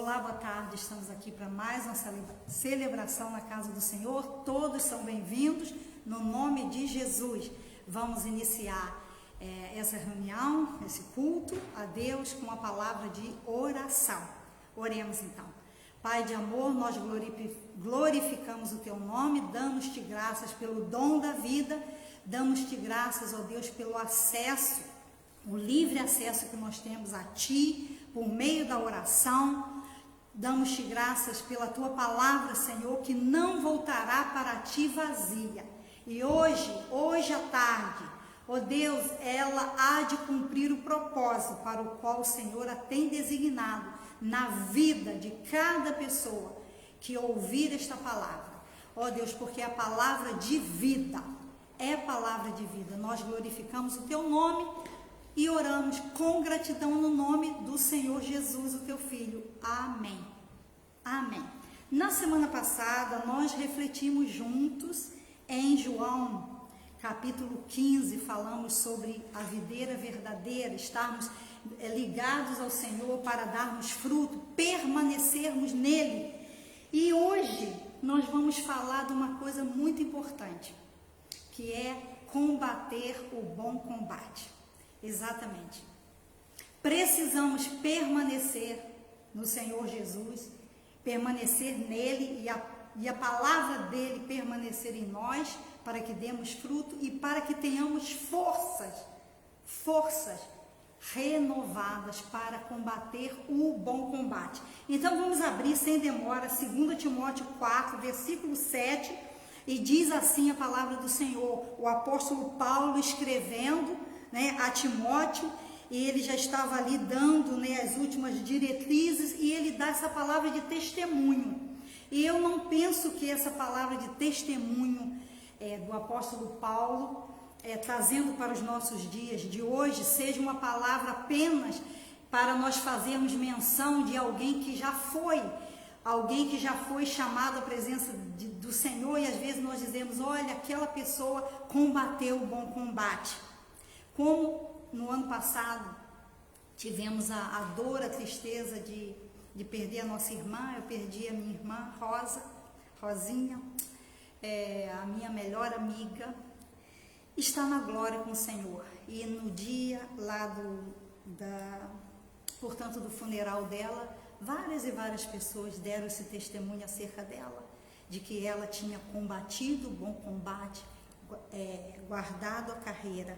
Olá, boa tarde, estamos aqui para mais uma celebração na casa do Senhor, todos são bem-vindos, no nome de Jesus. Vamos iniciar essa reunião, esse culto a Deus com a palavra de oração. Oremos então. Pai de amor, nós glorificamos o Teu nome, damos-te graças pelo dom da vida, damos-te graças, ó Deus, pelo acesso, o livre acesso que nós temos a Ti, por meio da oração. Damos-te graças pela Tua palavra, Senhor, que não voltará para Ti vazia. E hoje à tarde, ó Deus, ela há de cumprir o propósito para o qual o Senhor a tem designado na vida de cada pessoa que ouvir esta palavra. Ó Deus, porque é a palavra de vida, é a palavra de vida. Nós glorificamos o Teu nome e oramos com gratidão no nome do Senhor Jesus, o Teu Filho. Amém. Amém. Na semana passada, nós refletimos juntos em João, capítulo 15, falamos sobre a videira verdadeira, estarmos ligados ao Senhor para darmos fruto, permanecermos nele. E hoje nós vamos falar de uma coisa muito importante, que é combater o bom combate. Exatamente. Precisamos permanecer no Senhor Jesus, permanecer nele e a palavra dele permanecer em nós, para que demos fruto e para que tenhamos forças renovadas para combater o bom combate. Então vamos abrir sem demora 2 Timóteo 4, versículo 7, e diz assim a palavra do Senhor, o apóstolo Paulo escrevendo, a Timóteo, e ele já estava ali dando, as últimas diretrizes, e ele dá essa palavra de testemunho. E eu não penso que essa palavra de testemunho do apóstolo Paulo, trazendo para os nossos dias de hoje, seja uma palavra apenas para nós fazermos menção de alguém que já foi chamado à presença do Senhor, e às vezes nós dizemos, olha, aquela pessoa combateu o bom combate. Como no ano passado tivemos a dor, a tristeza de perder a nossa irmã, eu perdi a minha irmã Rosinha, a minha melhor amiga, está na glória com o Senhor. E no dia lá portanto, do funeral dela, várias e várias pessoas deram esse testemunho acerca dela, de que ela tinha combatido o bom combate, guardado a carreira,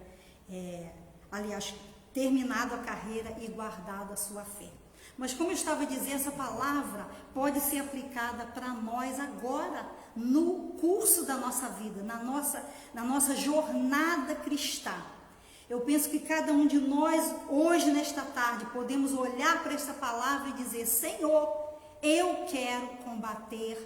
terminado a carreira e guardado a sua fé. Mas como eu estava dizendo, essa palavra pode ser aplicada para nós agora, no curso da nossa vida, na nossa jornada cristã. Eu penso que cada um de nós, hoje, nesta tarde, podemos olhar para essa palavra e dizer, Senhor, eu quero combater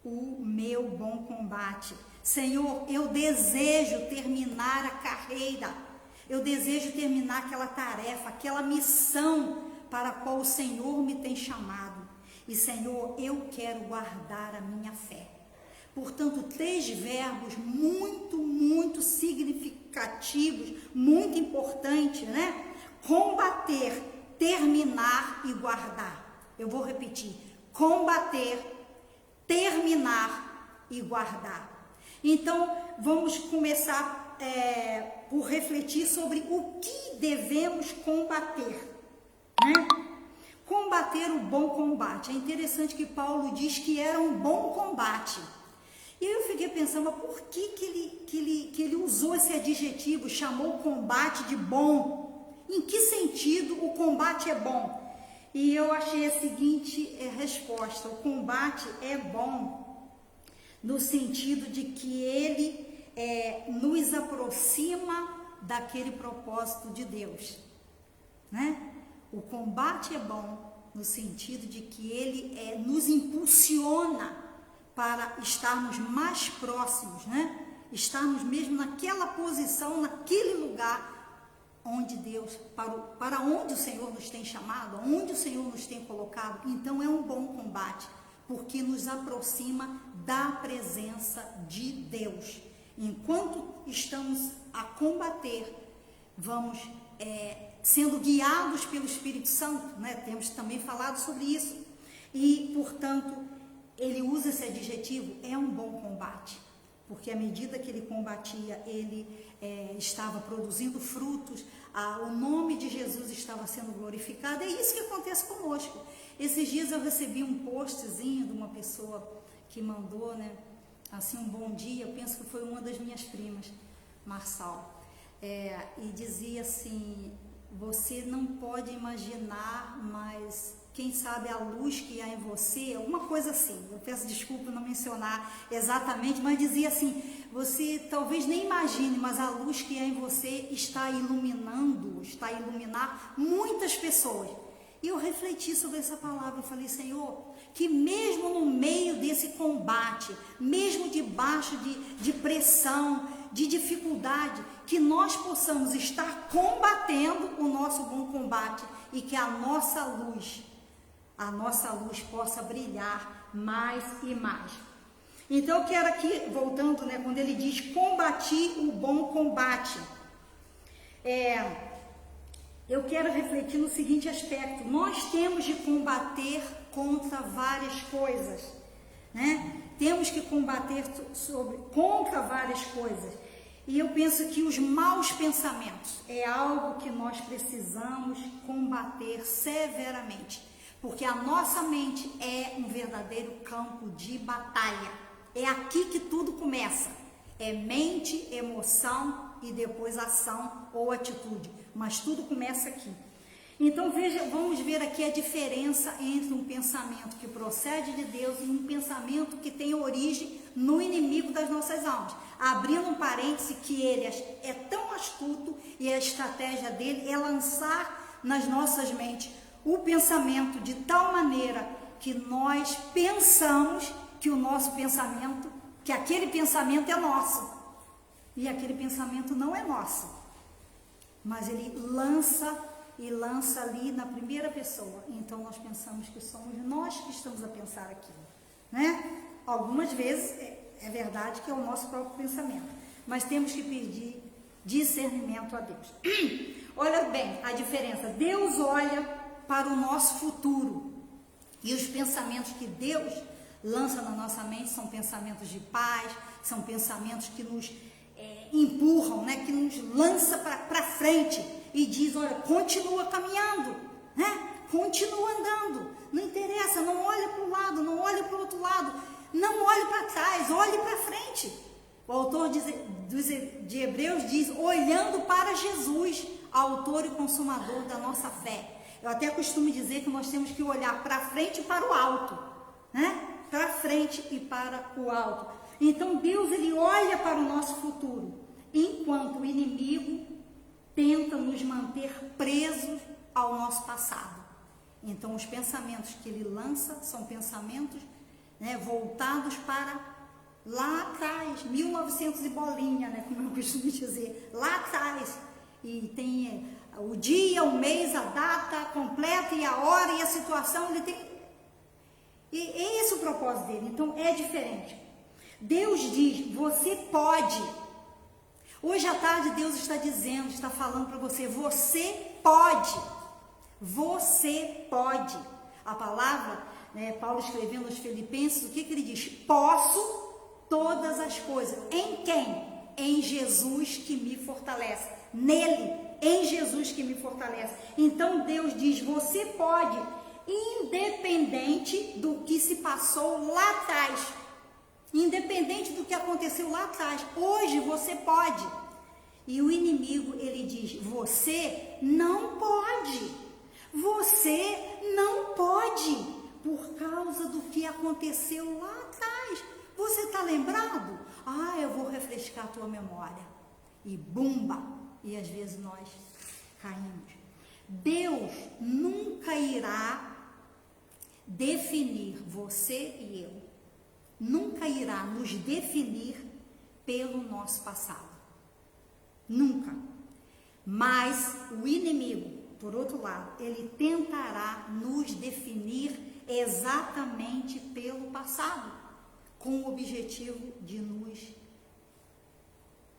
o meu bom combate. Senhor, eu desejo terminar a carreira. Eu desejo terminar aquela tarefa, aquela missão para a qual o Senhor me tem chamado. E, Senhor, eu quero guardar a minha fé. Portanto, 3 verbos muito significativos, muito importantes, Combater, terminar e guardar. Eu vou repetir. Combater, terminar e guardar. Então, vamos começar por refletir sobre o que devemos combater. Combater o bom combate. É interessante que Paulo diz que era um bom combate. E eu fiquei pensando, mas por que ele usou esse adjetivo, chamou o combate de bom? Em que sentido o combate é bom? E eu achei a seguinte resposta: o combate é bom no sentido de que ele nos aproxima daquele propósito de Deus, O combate é bom no sentido de que ele nos impulsiona para estarmos mais próximos, Estarmos mesmo naquela posição, naquele lugar onde Deus, para onde o Senhor nos tem chamado, onde o Senhor nos tem colocado. Então é um bom combate, porque nos aproxima da presença de Deus. Enquanto estamos a combater, vamos sendo guiados pelo Espírito Santo, Temos também falado sobre isso. E, portanto, ele usa esse adjetivo, é um bom combate, porque à medida que ele combatia, ele estava produzindo frutos, o nome de Jesus estava sendo glorificado. É isso que acontece conosco. Esses dias eu recebi um postzinho de uma pessoa que mandou, né, assim, um bom dia, eu penso que foi uma das minhas primas, Marçal, e dizia assim: você não pode imaginar, mas quem sabe a luz que há em você, alguma coisa assim, eu peço desculpa não mencionar exatamente, mas dizia assim: você talvez nem imagine, mas a luz que há em você está iluminando, está a iluminar muitas pessoas. E eu refleti sobre essa palavra, eu falei: Senhor, que mesmo no meio desse combate, mesmo debaixo de pressão, de dificuldade, que nós possamos estar combatendo o nosso bom combate e que a nossa luz possa brilhar mais e mais. Então eu quero aqui, voltando, né, quando ele diz combati o bom combate, eu quero refletir no seguinte aspecto: nós temos de combater contra várias coisas, né? Temos que combater contra várias coisas. E eu penso que os maus pensamentos é algo que nós precisamos combater severamente, porque a nossa mente é um verdadeiro campo de batalha. É aqui que tudo começa. É mente, emoção e depois ação ou atitude. Mas tudo começa aqui. Então vamos ver aqui a diferença entre um pensamento que procede de Deus e um pensamento que tem origem no inimigo das nossas almas. Abrindo um parêntese, que ele é tão astuto e a estratégia dele é lançar nas nossas mentes o pensamento de tal maneira que nós pensamos que o nosso pensamento, que aquele pensamento é nosso. E aquele pensamento não é nosso. Mas ele lança ali na primeira pessoa. Então nós pensamos que somos nós que estamos a pensar aquilo, né? Algumas vezes é verdade que é o nosso próprio pensamento, mas temos que pedir discernimento a Deus. Olha bem a diferença. Deus olha para o nosso futuro, e os pensamentos que Deus lança na nossa mente são pensamentos de paz, são pensamentos que nos empurram, né? Que nos lança para frente e diz: olha, continua caminhando, né? Continua andando, não interessa, não olhe para o lado, não olhe para o outro lado, não olhe para trás, olhe para frente. O autor de Hebreus diz: olhando para Jesus, autor e consumador da nossa fé. Eu até costumo dizer que nós temos que olhar para frente e para o alto, né? Para frente e para o alto. Então Deus, ele olha para o nosso futuro, enquanto o inimigo tenta nos manter presos ao nosso passado. Então os pensamentos que ele lança são pensamentos, né, voltados para lá atrás, 1900 e bolinha, né, como eu costumo dizer, lá atrás. E tem o dia, o mês, a data completa e a hora e a situação, ele tem. E é esse o propósito dele. Então é diferente. Deus diz: você pode. Hoje à tarde Deus está dizendo, está falando para você: você pode. Você pode. A palavra, né, Paulo escrevendo aos Filipenses, o que ele diz? Posso todas as coisas. Em quem? Em Jesus que me fortalece. Nele, em Jesus que me fortalece. Então Deus diz: você pode, independente do que se passou lá atrás. Independente do que aconteceu lá atrás, hoje você pode. E o inimigo, ele diz: você não pode. Você não pode, por causa do que aconteceu lá atrás. Você está lembrado? Ah, eu vou refrescar a tua memória. E bumba! E às vezes nós caímos. Deus nunca irá definir você e eu. Nunca irá nos definir pelo nosso passado. Nunca. Mas o inimigo, por outro lado, ele tentará nos definir exatamente pelo passado, com o objetivo de nos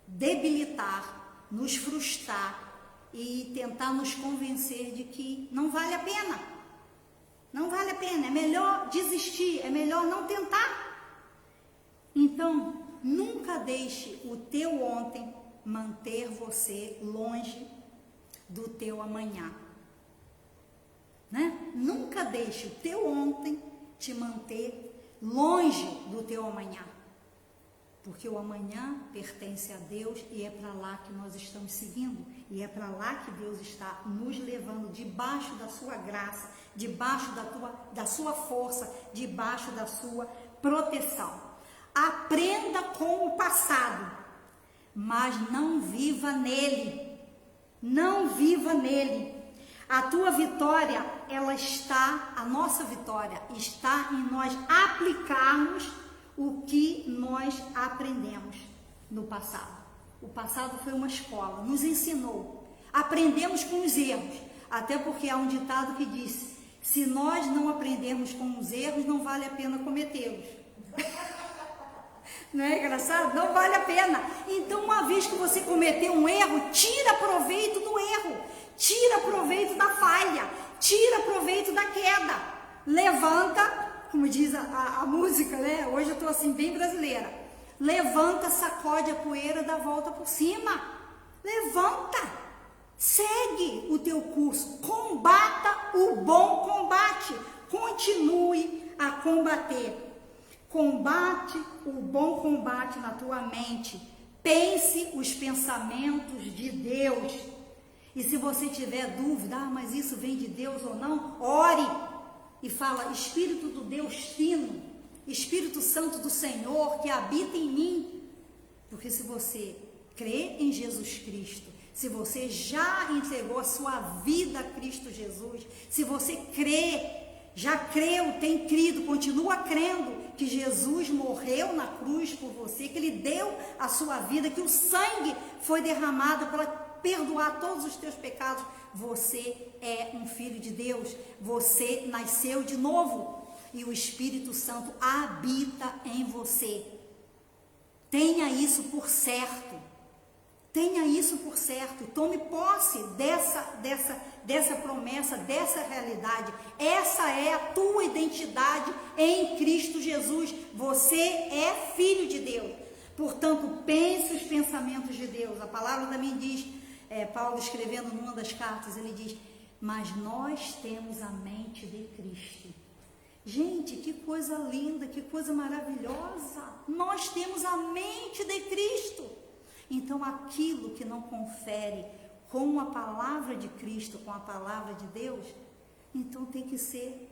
debilitar, nos frustrar e tentar nos convencer de que não vale a pena. Não vale a pena, é melhor desistir, é melhor não tentar. Então, nunca deixe o teu ontem manter você longe do teu amanhã, né? Nunca deixe o teu ontem te manter longe do teu amanhã, porque o amanhã pertence a Deus e é para lá que nós estamos seguindo, e é para lá que Deus está nos levando, debaixo da sua graça, debaixo da sua força, debaixo da sua proteção. Aprenda com o passado, mas não viva nele. Não viva nele. A tua vitória, a nossa vitória está em nós aplicarmos o que nós aprendemos no passado. O passado foi uma escola, nos ensinou. Aprendemos com os erros, até porque há um ditado que diz: se nós não aprendermos com os erros, não vale a pena cometê-los. Não é engraçado? Não vale a pena. Então, uma vez que você cometeu um erro, tira proveito do erro, tira proveito da falha, tira proveito da queda. Levanta, como diz a música, né? Hoje eu estou assim, bem brasileira. Levanta, sacode a poeira, dá a volta por cima. Levanta, segue o teu curso, combata o bom combate, continue a combater. Combate o bom combate na tua mente. Pense os pensamentos de Deus. E se você tiver dúvida, mas isso vem de Deus ou não, ore e fala: Espírito do Deus Trino, Espírito Santo do Senhor que habita em mim. Porque se você crê em Jesus Cristo, se você já entregou a sua vida a Cristo Jesus, se você crê, já creu, tem crido, continua crendo que Jesus morreu na cruz por você, que Ele deu a sua vida, que o sangue foi derramado para perdoar todos os teus pecados, você é um filho de Deus, você nasceu de novo e o Espírito Santo habita em você. Tenha isso por certo. Tenha isso por certo, tome posse dessa promessa, dessa realidade. Essa é a tua identidade em Cristo Jesus. Você é filho de Deus. Portanto, pense os pensamentos de Deus. A palavra também diz, Paulo escrevendo numa das cartas, ele diz: mas nós temos a mente de Cristo. Gente, que coisa linda, que coisa maravilhosa. Nós temos a mente de Cristo. Então, aquilo que não confere com a palavra de Cristo, com a palavra de Deus, então tem que ser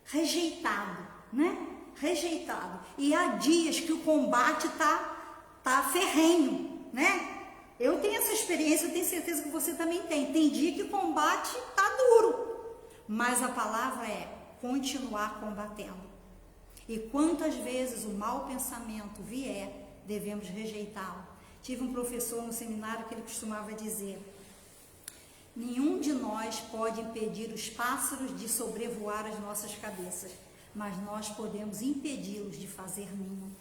rejeitado, né? Rejeitado. E há dias que o combate tá ferrenho, né? Eu tenho essa experiência, eu tenho certeza que você também tem. Tem dia que o combate tá duro, mas a palavra é continuar combatendo. E quantas vezes o mau pensamento vier, devemos rejeitá-lo. Tive um professor no seminário que ele costumava dizer: nenhum de nós pode impedir os pássaros de sobrevoar as nossas cabeças, mas nós podemos impedi-los de fazer ninho.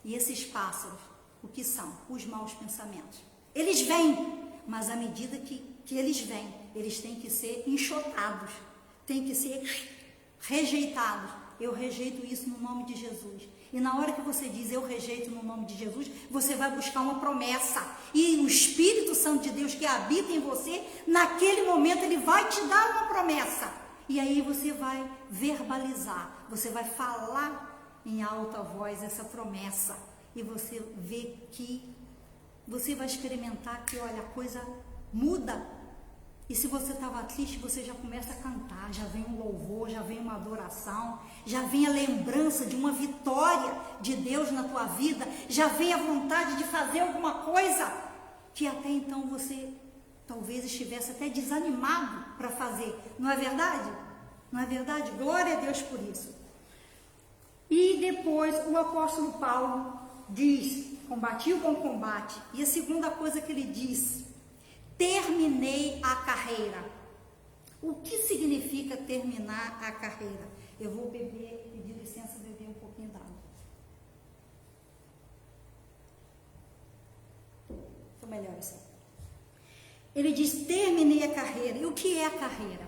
E esses pássaros, o que são? Os maus pensamentos. Eles vêm, mas à medida que eles vêm, eles têm que ser enxotados, têm que ser rejeitados. Eu rejeito isso no nome de Jesus. E na hora que você diz eu rejeito no nome de Jesus, você vai buscar uma promessa. E o Espírito Santo de Deus que habita em você, naquele momento ele vai te dar uma promessa. E aí você vai verbalizar, você vai falar em alta voz essa promessa. E você vê que, você vai experimentar que, olha, a coisa muda. E se você estava triste, você já começa a cantar, já vem um louvor, já vem uma adoração, já vem a lembrança de uma vitória de Deus na tua vida, já vem a vontade de fazer alguma coisa que até então você talvez estivesse até desanimado para fazer. Não é verdade? Não é verdade? Glória a Deus por isso. E depois o apóstolo Paulo diz: combati o bom combate. E a segunda coisa que ele diz: terminei a carreira. O que significa terminar a carreira? Eu vou pedir licença, beber um pouquinho d'água. Estou melhor assim. Ele diz: terminei a carreira. E o que é a carreira?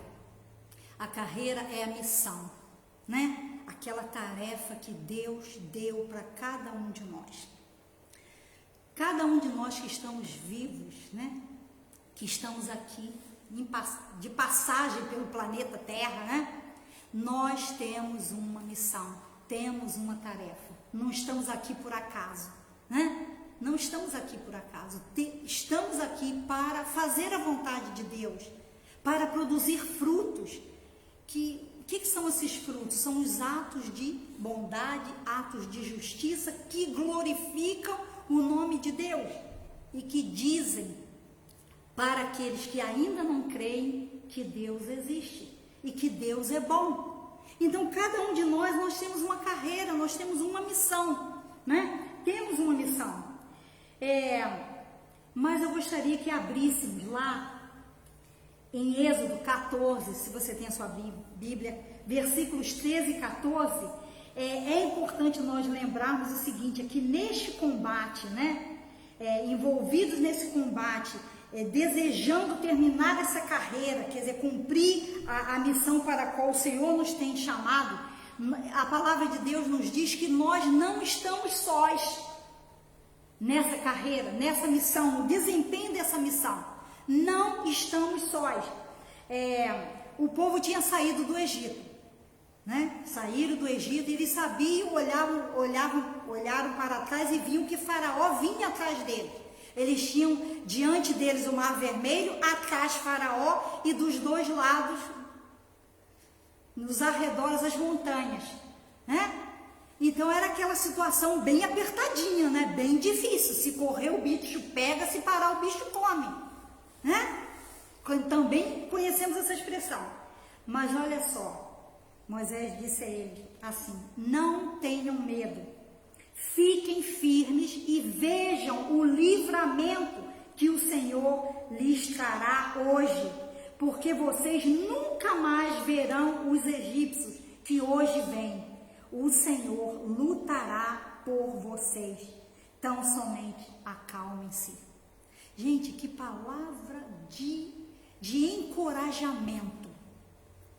A carreira é a missão. né? Aquela tarefa que Deus deu para cada um de nós. Cada um de nós que estamos vivos, né? Que estamos aqui de passagem pelo planeta Terra, né? Nós temos uma missão, temos uma tarefa. Não estamos aqui por acaso, né? Não estamos aqui por acaso. Estamos aqui para fazer a vontade de Deus, para produzir frutos. O que são esses frutos? São os atos de bondade, atos de justiça que glorificam o nome de Deus e que dizem para aqueles que ainda não creem que Deus existe e que Deus é bom. Então, cada um de nós temos uma carreira, nós temos uma missão, né? Temos uma missão. Mas eu gostaria que abríssemos lá em Êxodo 14, se você tem a sua Bíblia, versículos 13 e 14. É importante nós lembrarmos o seguinte, é que neste combate, né? Envolvidos nesse combate, desejando terminar essa carreira, quer dizer, cumprir a missão para a qual o Senhor nos tem chamado, a palavra de Deus nos diz que nós não estamos sós nessa carreira, nessa missão, no desempenho dessa missão. Não estamos sós. O povo tinha saído do Egito, né? Saíram do Egito e eles sabiam, olharam para trás e viam que Faraó vinha atrás deles. Eles tinham diante deles o Mar Vermelho, atrás Faraó e dos dois lados, nos arredores, as montanhas, né? Então era aquela situação bem apertadinha, né? Bem difícil. Se correr o bicho pega, se parar o bicho come, né? Também conhecemos essa expressão. Mas olha só, Moisés disse a eles assim: não tenham medo. Fiquem firmes e vejam o livramento que o Senhor lhes trará hoje, porque vocês nunca mais verão os egípcios que hoje vêm. O Senhor lutará por vocês, tão somente acalmem-se. Gente, que palavra de encorajamento,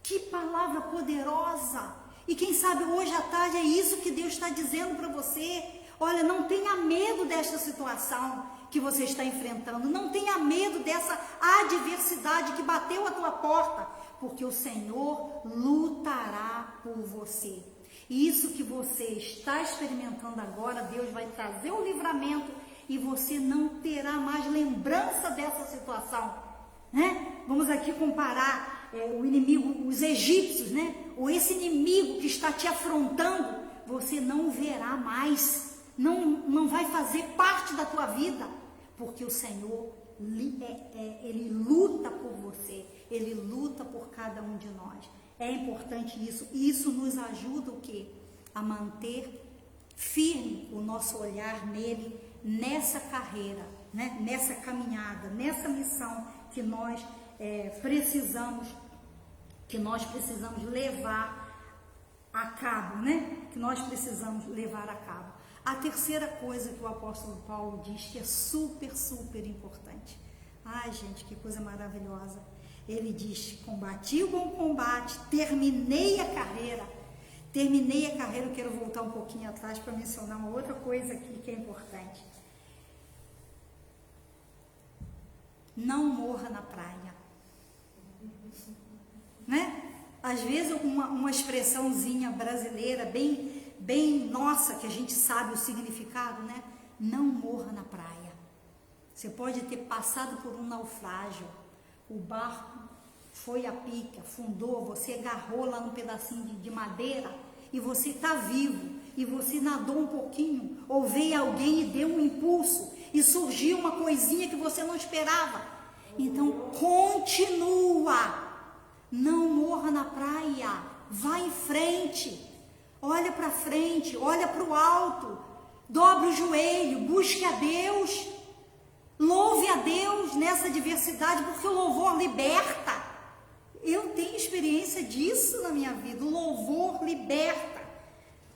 que palavra poderosa. E quem sabe hoje à tarde é isso que Deus está dizendo para você. Olha, não tenha medo desta situação que você está enfrentando. Não tenha medo dessa adversidade que bateu à tua porta. Porque o Senhor lutará por você. E isso que você está experimentando agora, Deus vai trazer o livramento e você não terá mais lembrança dessa situação, né? Vamos aqui comparar o inimigo, os egípcios, né? Ou esse inimigo que está te afrontando, você não verá mais, não vai fazer parte da tua vida, porque o Senhor, Ele luta por você, Ele luta por cada um de nós. É importante isso, e isso nos ajuda o quê? A manter firme o nosso olhar nele, nessa carreira, né? Nessa caminhada, nessa missão que nós precisamos levar a cabo, né? Que nós precisamos levar a cabo. A terceira coisa que o apóstolo Paulo diz que é super, super importante. Ai, gente, que coisa maravilhosa. Ele diz: combati o bom combate, terminei a carreira. Eu quero voltar um pouquinho atrás para mencionar uma outra coisa aqui que é importante. Não morra na praia. Né? Às vezes uma expressãozinha brasileira bem nossa, que a gente sabe o significado, né? Não morra na praia. Você pode ter passado por um naufrágio, o barco foi a pique, afundou, você agarrou lá num pedacinho de madeira e você está vivo, e você nadou um pouquinho, ou veio alguém e deu um impulso, e surgiu uma coisinha que você não esperava. Então continua. Não morra na praia, vá em frente, olha para frente, olha para o alto, dobre o joelho, busque a Deus, louve a Deus nessa adversidade, porque o louvor liberta. Eu tenho experiência disso na minha vida, o louvor liberta.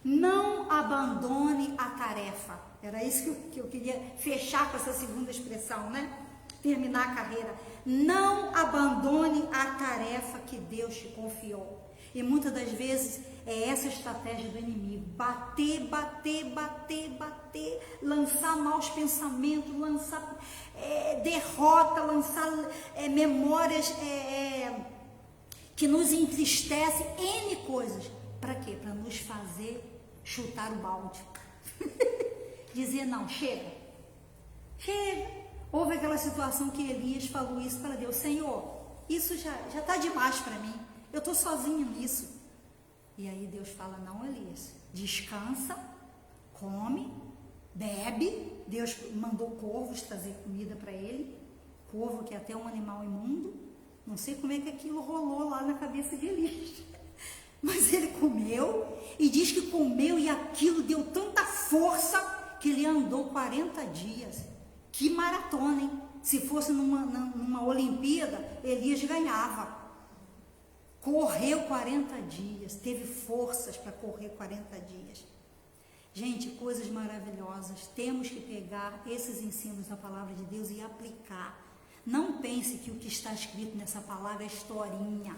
Não abandone a tarefa. Era isso que eu queria fechar com essa segunda expressão, né? Terminar a carreira. Não abandone a tarefa que Deus te confiou. E muitas das vezes é essa a estratégia do inimigo: bater, bater, bater, bater, lançar maus pensamentos, lançar derrota, lançar memórias que nos entristecem, N coisas. Para quê? Para nos fazer chutar o balde. Dizer, não, chega. Houve aquela situação que Elias falou isso para Deus: Senhor, isso já está demais para mim, eu estou sozinho nisso. E aí Deus fala: não, Elias, descansa, come, bebe. Deus mandou corvos trazer comida para ele, corvo que é até um animal imundo. Não sei como é que aquilo rolou lá na cabeça de Elias, mas ele comeu, e diz que comeu e aquilo deu tanta força que ele andou 40 dias. Que maratona, hein? Se fosse numa Olimpíada, Elias ganhava. Correu 40 dias, teve forças para correr 40 dias. Gente, coisas maravilhosas. Temos que pegar esses ensinos da palavra de Deus e aplicar. Não pense que o que está escrito nessa palavra é historinha.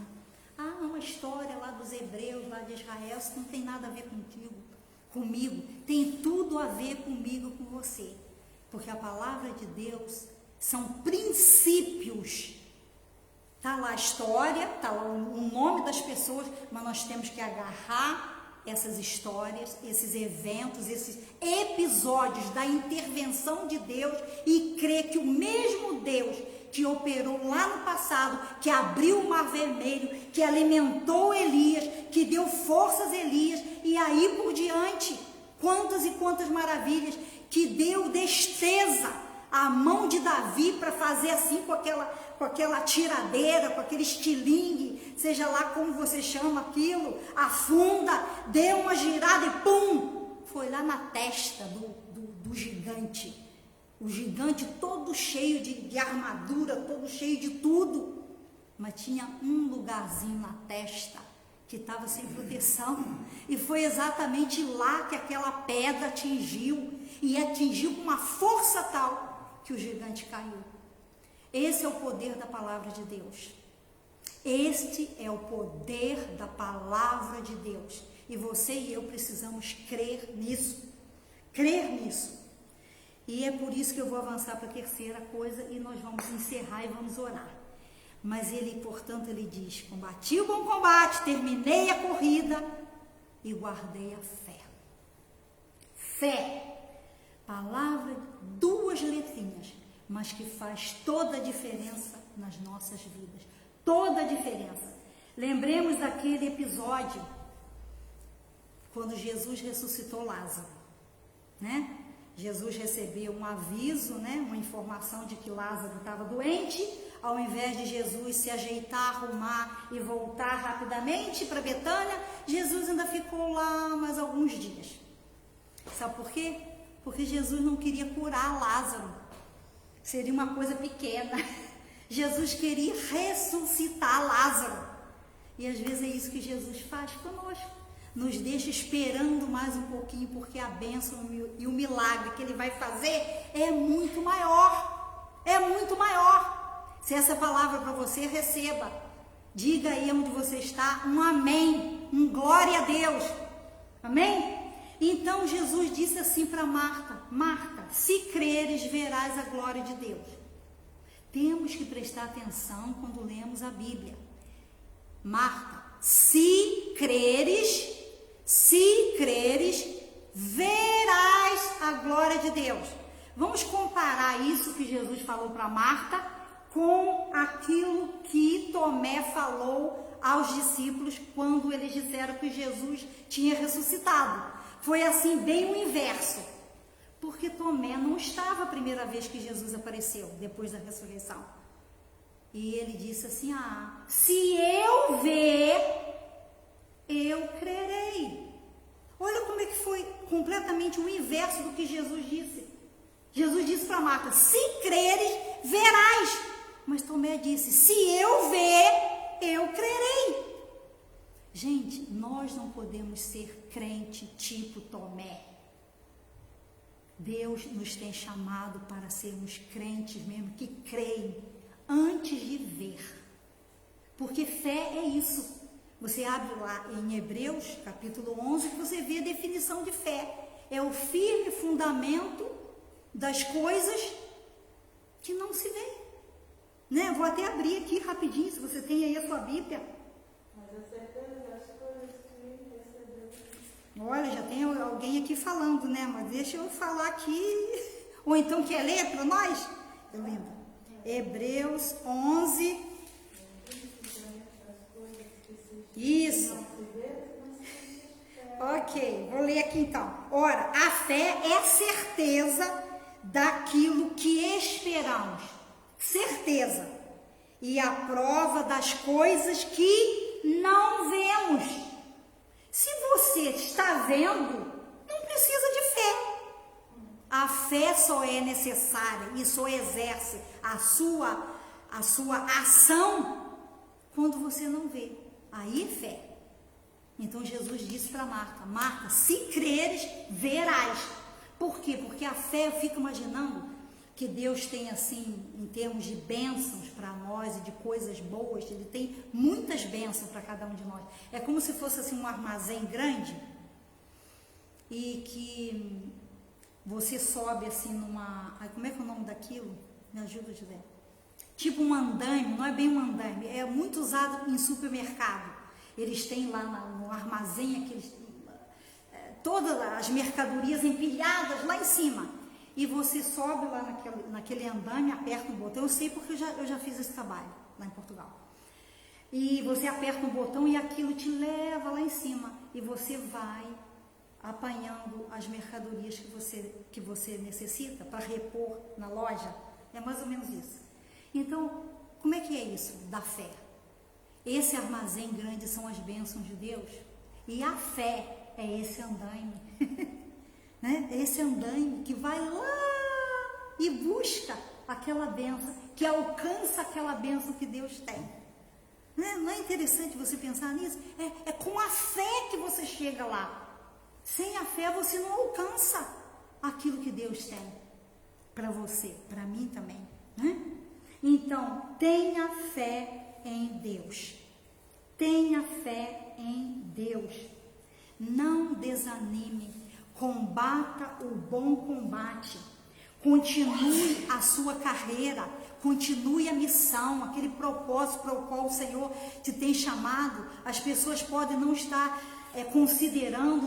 Ah, uma história lá dos hebreus, lá de Israel, isso não tem nada a ver comigo. Tem tudo a ver comigo, com você. Porque a palavra de Deus são princípios. Está lá a história, está lá o nome das pessoas, mas nós temos que agarrar essas histórias, esses eventos, esses episódios da intervenção de Deus e crer que o mesmo Deus que operou lá no passado, que abriu o Mar Vermelho, que alimentou Elias, que deu forças a Elias, e aí por diante, quantas e quantas maravilhas, que deu destreza à mão de Davi para fazer assim com aquela tiradeira, com aquele estilingue, seja lá como você chama aquilo, afunda, deu uma girada e pum, foi lá na testa do gigante. O gigante todo cheio de armadura, todo cheio de tudo, mas tinha um lugarzinho na testa que estava sem proteção, e foi exatamente lá que aquela pedra atingiu, e atingiu com uma força tal que o gigante caiu. Esse é o poder da palavra de Deus. Este é o poder da palavra de Deus, e você e eu precisamos crer nisso. E é por isso que eu vou avançar para a terceira coisa, e nós vamos encerrar e vamos orar. Mas ele, portanto, ele diz: combati o bom combate, terminei a corrida e guardei a fé. Fé, palavra, 2 letrinhas, mas que faz toda a diferença nas nossas vidas. Toda a diferença. Lembremos daquele episódio, quando Jesus ressuscitou Lázaro, né? Jesus recebeu um aviso, né? Uma informação de que Lázaro estava doente. Ao invés de Jesus se ajeitar, arrumar e voltar rapidamente para Betânia, Jesus ainda ficou lá mais alguns dias. Sabe por quê? Porque Jesus não queria curar Lázaro. Seria uma coisa pequena. Jesus queria ressuscitar Lázaro. E às vezes é isso que Jesus faz conosco. Nos deixa esperando mais um pouquinho, porque a bênção e o milagre que ele vai fazer é muito maior. É muito maior. Se essa palavra para você, receba. Diga aí onde você está um amém, um glória a Deus. Amém? Então Jesus disse assim para Marta: Marta, se creres, verás a glória de Deus. Temos que prestar atenção quando lemos a Bíblia. Marta, se creres, verás a glória de Deus. Vamos comparar isso que Jesus falou para Marta com aquilo que Tomé falou aos discípulos quando eles disseram que Jesus tinha ressuscitado. Foi assim, bem o inverso, porque Tomé não estava a primeira vez que Jesus apareceu depois da ressurreição. E ele disse assim: se eu ver, eu crerei. Olha como é que foi completamente o inverso do que Jesus disse. Jesus disse para Marta: se creres, verás. Mas Tomé disse: se eu ver, eu crerei. Gente, nós não podemos ser crente tipo Tomé. Deus nos tem chamado para sermos crentes mesmo, que creem antes de ver. Porque fé é isso. Você abre lá em Hebreus, capítulo 11, que você vê a definição de fé. É o firme fundamento das coisas que não se vê. Né? Vou até abrir aqui rapidinho, se você tem aí a sua Bíblia. Mas a certeza das coisas que recebeu. Olha, já tem alguém aqui falando, né? Mas deixa eu falar aqui. Ou então quer ler para nós? Eu lembro. Hebreus 11. Isso. Ok, vou ler aqui então. Ora, a fé é certeza daquilo que esperamos. Certeza. E a prova das coisas que não vemos. Se você está vendo, não precisa de fé. A fé só é necessária e só exerce a sua ação quando você não vê. Aí é fé. Então Jesus disse para Marta: Marta, se creres, verás. Por quê? Porque a fé, eu fico imaginando que Deus tem assim, em termos de bênçãos para nós e de coisas boas, Ele tem muitas bênçãos para cada um de nós. É como se fosse assim um armazém grande e que você sobe assim numa... Como é que é o nome daquilo? Me ajuda, José. Tipo um andaime, não é bem um andaime, é muito usado em supermercado. Eles têm lá no armazém todas as mercadorias empilhadas lá em cima. E você sobe lá naquele andaime, aperta um botão. Eu sei porque eu já fiz esse trabalho lá em Portugal. E você aperta um botão e aquilo te leva lá em cima. E você vai apanhando as mercadorias que você necessita para repor na loja. É mais ou menos isso. Então, como é que é isso da fé? Esse armazém grande são as bênçãos de Deus. E a fé é esse andaime. Né? É esse andaime que vai lá e busca aquela bênção, que alcança aquela bênção que Deus tem. Né? Não é interessante você pensar nisso? É com a fé que você chega lá. Sem a fé você não alcança aquilo que Deus tem para você, para mim também. Né? Então, tenha fé em Deus. Tenha fé em Deus. Não desanime. Combata o bom combate. Continue a sua carreira. Continue a missão, aquele propósito para o qual o Senhor te tem chamado. As pessoas podem não estar considerando,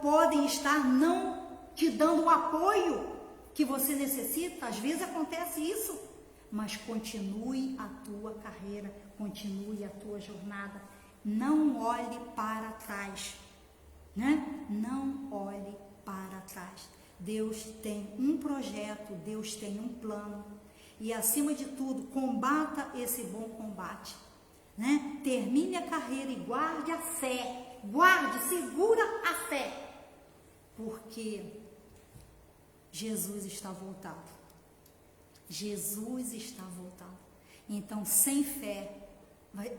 podem estar não te dando o apoio que você necessita. Às vezes acontece isso. Mas continue a tua carreira, continue a tua jornada. Não olhe para trás, né? Não olhe para trás. Deus tem um projeto, Deus tem um plano. E acima de tudo, combata esse bom combate, né? Termine a carreira e guarde a fé. Guarde, segura a fé. Porque Jesus está voltado. Jesus está voltado. Então, sem fé,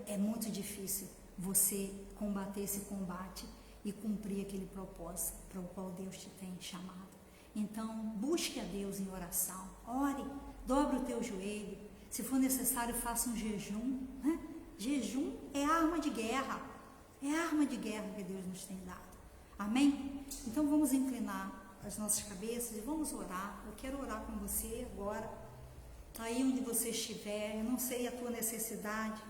é muito difícil você combater esse combate e cumprir aquele propósito para o qual Deus te tem chamado. Então, busque a Deus em oração. Ore, dobre o teu joelho. Se for necessário, faça um jejum. Né? Jejum é arma de guerra. É arma de guerra que Deus nos tem dado. Amém? Então, vamos inclinar as nossas cabeças e vamos orar. Eu quero orar com você agora. Aí onde você estiver, eu não sei a tua necessidade,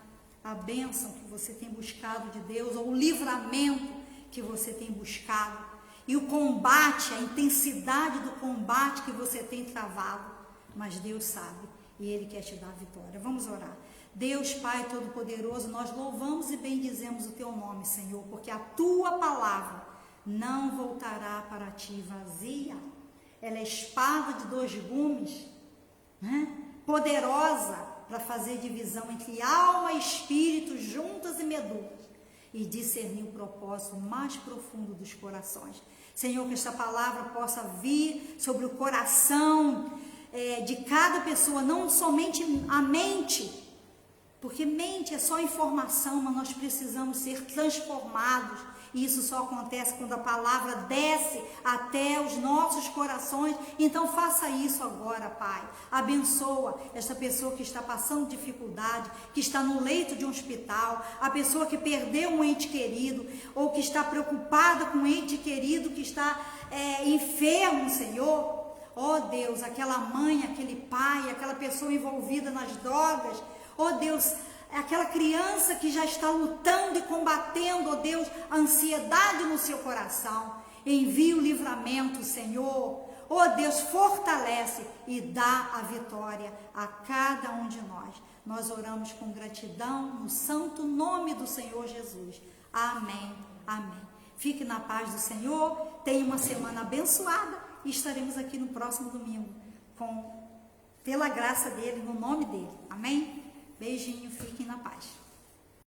a bênção que você tem buscado de Deus, ou o livramento que você tem buscado, e o combate, a intensidade do combate que você tem travado, mas Deus sabe, e Ele quer te dar a vitória. Vamos orar. Deus, Pai Todo-Poderoso, nós louvamos e bendizemos o Teu nome, Senhor, porque a Tua palavra não voltará para Ti vazia. Ela é espada de 2 gumes, né? Poderosa para fazer divisão entre alma e espírito, juntas e medulas, e discernir o propósito mais profundo dos corações. Senhor, que esta palavra possa vir sobre o coração de cada pessoa, não somente a mente, Porque mente é só informação, mas nós precisamos ser transformados. E isso só acontece quando a palavra desce até os nossos corações. Então faça isso agora, Pai. Abençoa esta pessoa que está passando dificuldade, que está no leito de um hospital, a pessoa que perdeu um ente querido, ou que está preocupada com um ente querido que está enfermo, Senhor. Oh Deus, aquela mãe, aquele pai, aquela pessoa envolvida nas drogas. Oh Deus, aquela criança que já está lutando e combatendo, oh Deus, a ansiedade no seu coração. Envia o livramento, Senhor. Oh Deus, fortalece e dá a vitória a cada um de nós. Nós oramos com gratidão no santo nome do Senhor Jesus. Amém, amém. Fique na paz do Senhor, tenha uma semana abençoada e estaremos aqui no próximo domingo, pela graça dele, no nome dele. Amém? Beijinho, fiquem na paz.